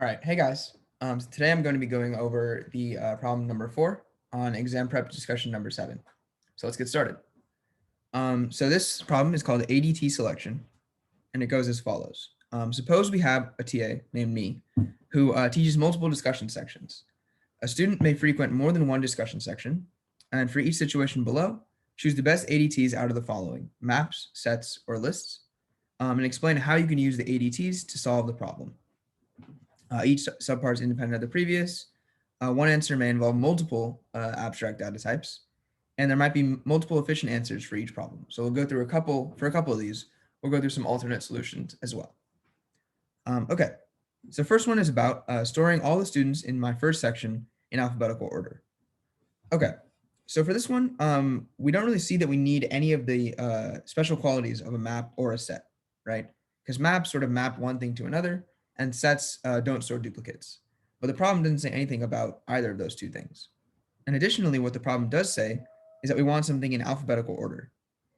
All right, hey guys. So today I'm going to be going over the problem number 4 on exam prep discussion number 7. So let's get started. So this problem is called ADT Selection, and it goes as follows. Suppose we have a TA named me who teaches multiple discussion sections. A student may frequent more than one discussion section, and for each situation below, choose the best ADTs out of the following: maps, sets, or lists, and explain how you can use the ADTs to solve the problem. Each subpart is independent of the previous. One answer may involve multiple abstract data types, and there might be multiple efficient answers for each problem. So we'll go through a couple of these. We'll go through some alternate solutions as well. Okay, so first one is about storing all the students in my first section in alphabetical order. Okay, so for this one, we don't really see that we need any of the special qualities of a map or a set, right? Because maps sort of map one thing to another, and sets don't store duplicates. But the problem doesn't say anything about either of those two things. And additionally, what the problem does say is that we want something in alphabetical order.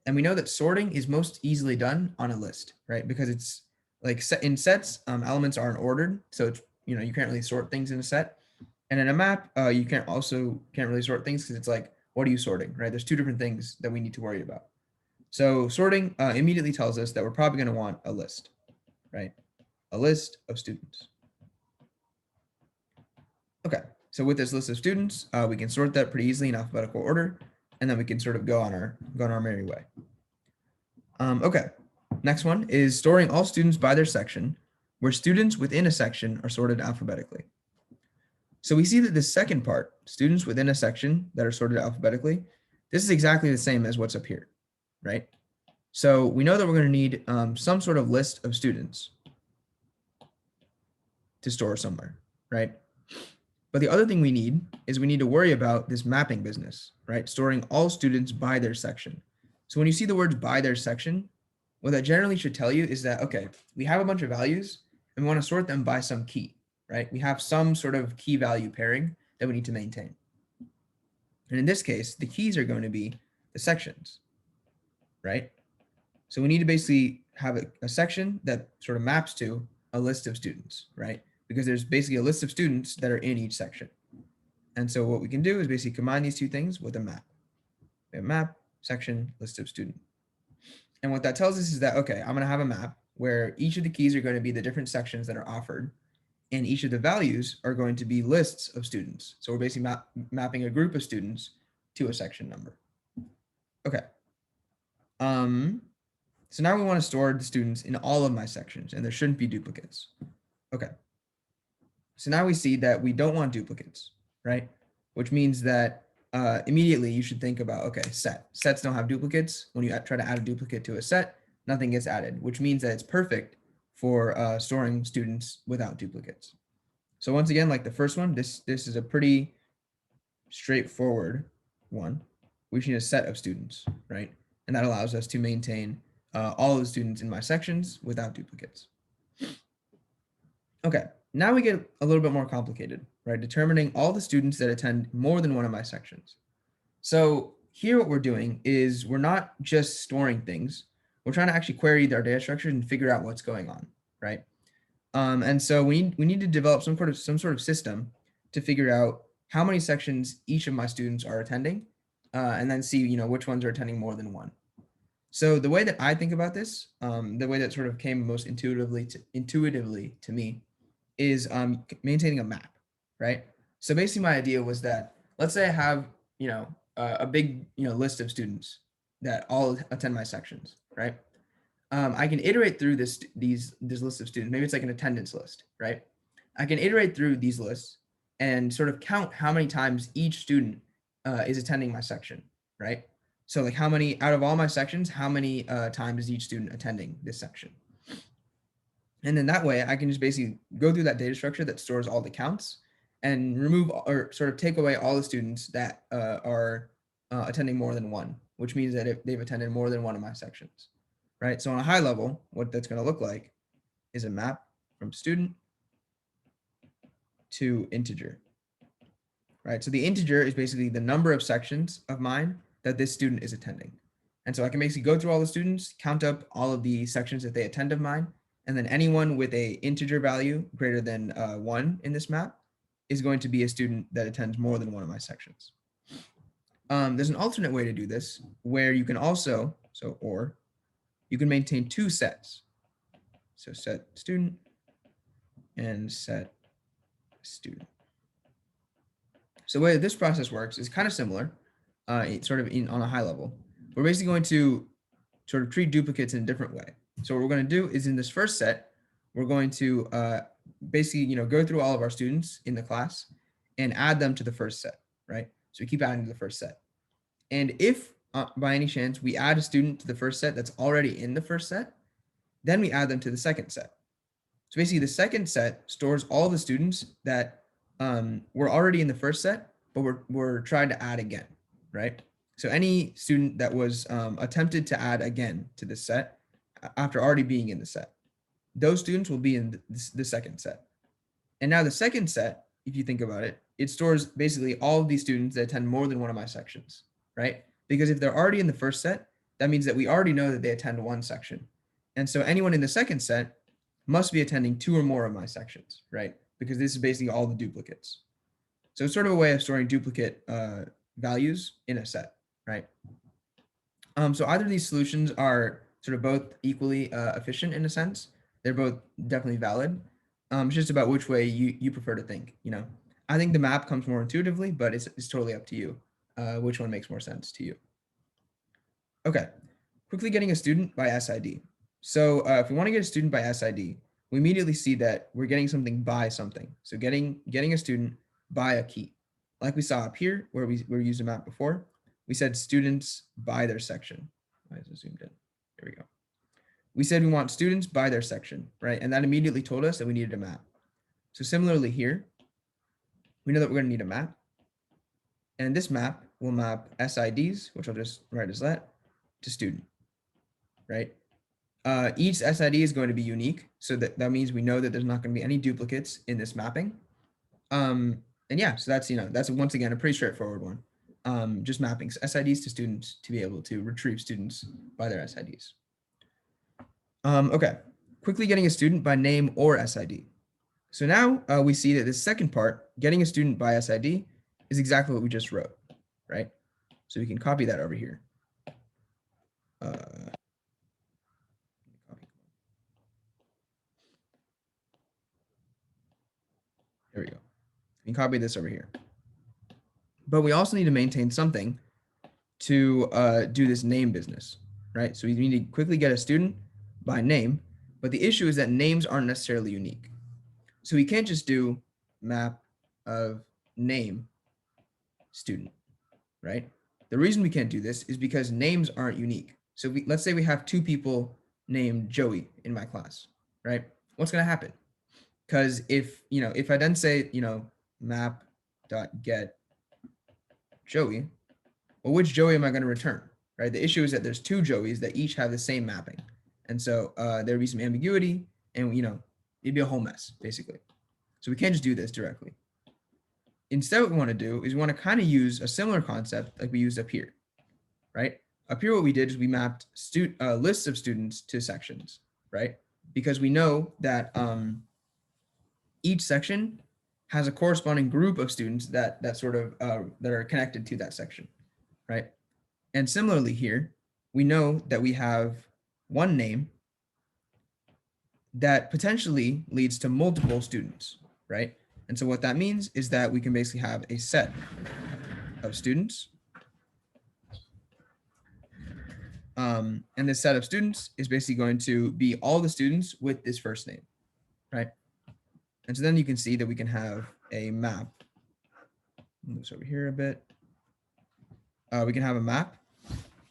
And we know that sorting is most easily done on a list, right? Because it's like in sets, elements aren't ordered. So it's, you can't really sort things in a set. And in a map, you can't really sort things because it's like, what are you sorting, right? There's two different things that we need to worry about. So sorting immediately tells us that we're probably going to want a list, right? A list of students. Okay, so with this list of students, we can sort that pretty easily in alphabetical order, and then we can sort of go on our merry way. Okay, next one is storing all students by their section, where students within a section are sorted alphabetically. So we see that this second part, students within a section that are sorted alphabetically, this is exactly the same as what's up here, right? So we know that we're going to need some sort of list of students to store somewhere, right? But the other thing we need is we need to worry about this mapping business, right? Storing all students by their section. So when you see the words by their section, what that generally should tell you is that, okay, we have a bunch of values and we want to sort them by some key, right? We have some sort of key value pairing that we need to maintain. And in this case, the keys are going to be the sections, right? So we need to basically have a section that sort of maps to a list of students, right? Because there's basically a list of students that are in each section. And so what we can do is basically combine these two things with a map. We have map, section, list of student. And what that tells us is that, okay, I'm going to have a map where each of the keys are going to be the different sections that are offered, and each of the values are going to be lists of students. So we're basically mapping a group of students to a section number. Okay. So now we want to store the students in all of my sections, and there shouldn't be duplicates. Okay. So now we see that we don't want duplicates, right? Which means that immediately you should think about, okay, sets don't have duplicates. When you try to add a duplicate to a set, nothing gets added, which means that it's perfect for storing students without duplicates. So once again, like the first one, this is a pretty straightforward one. We need a set of students, right? And that allows us to maintain all of the students in my sections without duplicates. Okay, now we get a little bit more complicated, right? Determining all the students that attend more than one of my sections. So here what we're doing is we're not just storing things. We're trying to actually query our data structures and figure out what's going on, right? And so we need to develop some sort of system to figure out how many sections each of my students are attending, and then see which ones are attending more than one. So the way that I think about this, the way that sort of came most intuitively to me, is maintaining a map, right? So basically, my idea was that, let's say I have a big list of students that all attend my sections, right? I can iterate through this list of students. Maybe it's like an attendance list, right? I can iterate through these lists and sort of count how many times each student is attending my section, right? So like how many out of all my sections, how many times is each student attending this section? And then that way I can just basically go through that data structure that stores all the counts and remove or sort of take away all the students that are attending more than one, which means that if they've attended more than one of my sections, right? So on a high level, what that's going to look like is a map from student to integer, right? So the integer is basically the number of sections of mine that this student is attending. And so I can basically go through all the students, count up all of the sections that they attend of mine, And then anyone with a integer value greater than 1 in this map is going to be a student that attends more than one of my sections. There's an alternate way to do this where you can also, or you can maintain two sets. So set student and set student. So the way this process works is kind of similar, sort of on a high level. We're basically going to sort of treat duplicates in a different way. So what we're going to do is in this first set, we're going to basically go through all of our students in the class and add them to the first set, right? So we keep adding to the first set. And if by any chance we add a student to the first set that's already in the first set, then we add them to the second set. So basically the second set stores all the students that were already in the first set, but we're trying to add again, right? So any student that was attempted to add again to this set after already being in the set, those students will be in the second set. And now the second set, if you think about it, it stores basically all of these students that attend more than one of my sections, right? Because if they're already in the first set, that means that we already know that they attend one section. And so anyone in the second set must be attending 2 or more of my sections, right? Because this is basically all the duplicates. So it's sort of a way of storing duplicate values in a set, right? So either of these solutions are sort of both equally efficient in a sense. They're both definitely valid. It's just about which way you prefer to think. I think the map comes more intuitively, but it's totally up to you which one makes more sense to you. Okay, quickly getting a student by SID. So if we want to get a student by SID, we immediately see that we're getting something by something. So getting a student by a key. Like we saw up here where we used a map before, we said students by their section. Why is it zoomed in? Here we go. We said we want students by their section, right? And that immediately told us that we needed a map. So similarly here, we know that we're going to need a map. And this map will map SIDs, which I'll just write as that, to student, right? Each SID is going to be unique. So that means we know that there's not going to be any duplicates in this mapping. And yeah, so that's once again a pretty straightforward one. Just mapping SIDs to students to be able to retrieve students by their SIDs. Okay, quickly getting a student by name or SID. So now we see that this second part, getting a student by SID, is exactly what we just wrote, right? So we can copy that over here. There we go. We can copy this over here. But we also need to maintain something to do this name business, right? So we need to quickly get a student by name, but the issue is that names aren't necessarily unique. So we can't just do map of name student, right? The reason we can't do this is because names aren't unique. So let's say we have 2 people named Joey in my class, right? What's going to happen? Because if I then say, map.get Joey, well, which Joey am I going to return, right? The issue is that there's 2 Joeys that each have the same mapping. And so there'd be some ambiguity and, it'd be a whole mess, basically. So we can't just do this directly. Instead, what we want to do is we want to kind of use a similar concept like we used up here, right? Up here, what we did is we mapped lists of students to sections, right? Because we know that each section has a corresponding group of students that are connected to that section, right? And similarly here, we know that we have one name that potentially leads to multiple students, right? And so what that means is that we can basically have a set of students. And this set of students is basically going to be all the students with this first name, right? And so then you can see that we can have a map. Move this over here a bit. We can have a map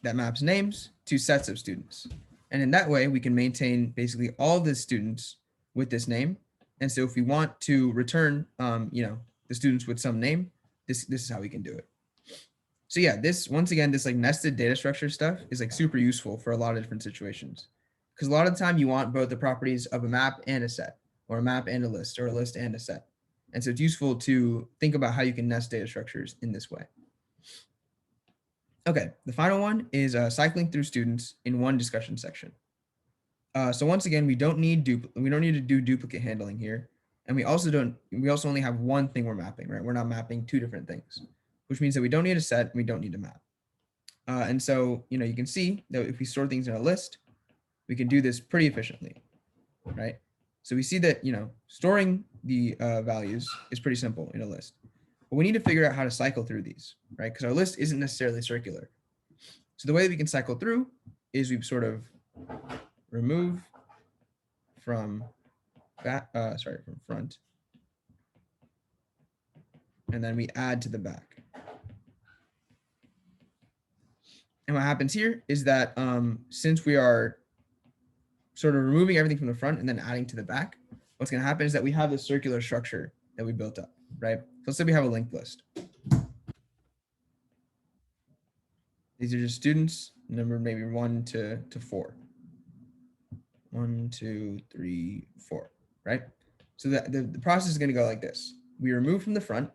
that maps names to sets of students. And in that way, we can maintain basically all the students with this name. And so if we want to return, the students with some name, this is how we can do it. So yeah, once again, this like nested data structure stuff is like super useful for a lot of different situations. Because a lot of the time you want both the properties of a map and a set, or a map and a list, or a list and a set. And so it's useful to think about how you can nest data structures in this way. Okay, the final one is cycling through students in one discussion section. So once again, we don't need to do duplicate handling here. And we also only have one thing we're mapping, right? We're not mapping two different things, which means that we don't need a set and we don't need a map. And so, you can see that if we store things in a list, we can do this pretty efficiently, right? So we see that, storing the values is pretty simple in a list, but we need to figure out how to cycle through these, right? Because our list isn't necessarily circular. So the way that we can cycle through is we sort of remove from from front, and then we add to the back. And what happens here is that since we are sort of removing everything from the front and then adding to the back, what's going to happen is that we have this circular structure that we built up, right? So let's say we have a linked list. These are just students, number maybe 1 to 4. 1, 2, 3, 4, right? So the process is going to go like this. We remove from the front,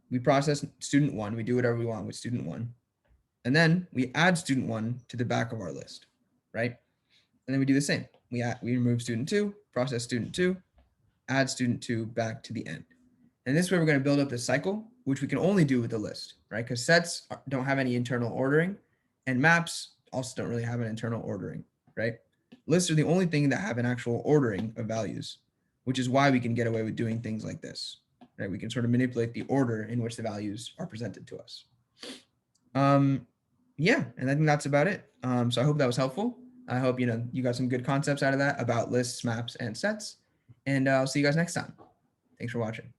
we process student 1, we do whatever we want with student 1, and then we add student 1 to the back of our list, right? And then we do the same. We remove student 2, process student 2, add student 2 back to the end. And this way we're going to build up this cycle, which we can only do with the list, right? Because sets don't have any internal ordering, and maps also don't really have an internal ordering, right? Lists are the only thing that have an actual ordering of values, which is why we can get away with doing things like this, right? We can sort of manipulate the order in which the values are presented to us. Yeah, and I think that's about it. So I hope that was helpful. I hope you got some good concepts out of that about lists, maps, and sets. And I'll see you guys next time. Thanks for watching.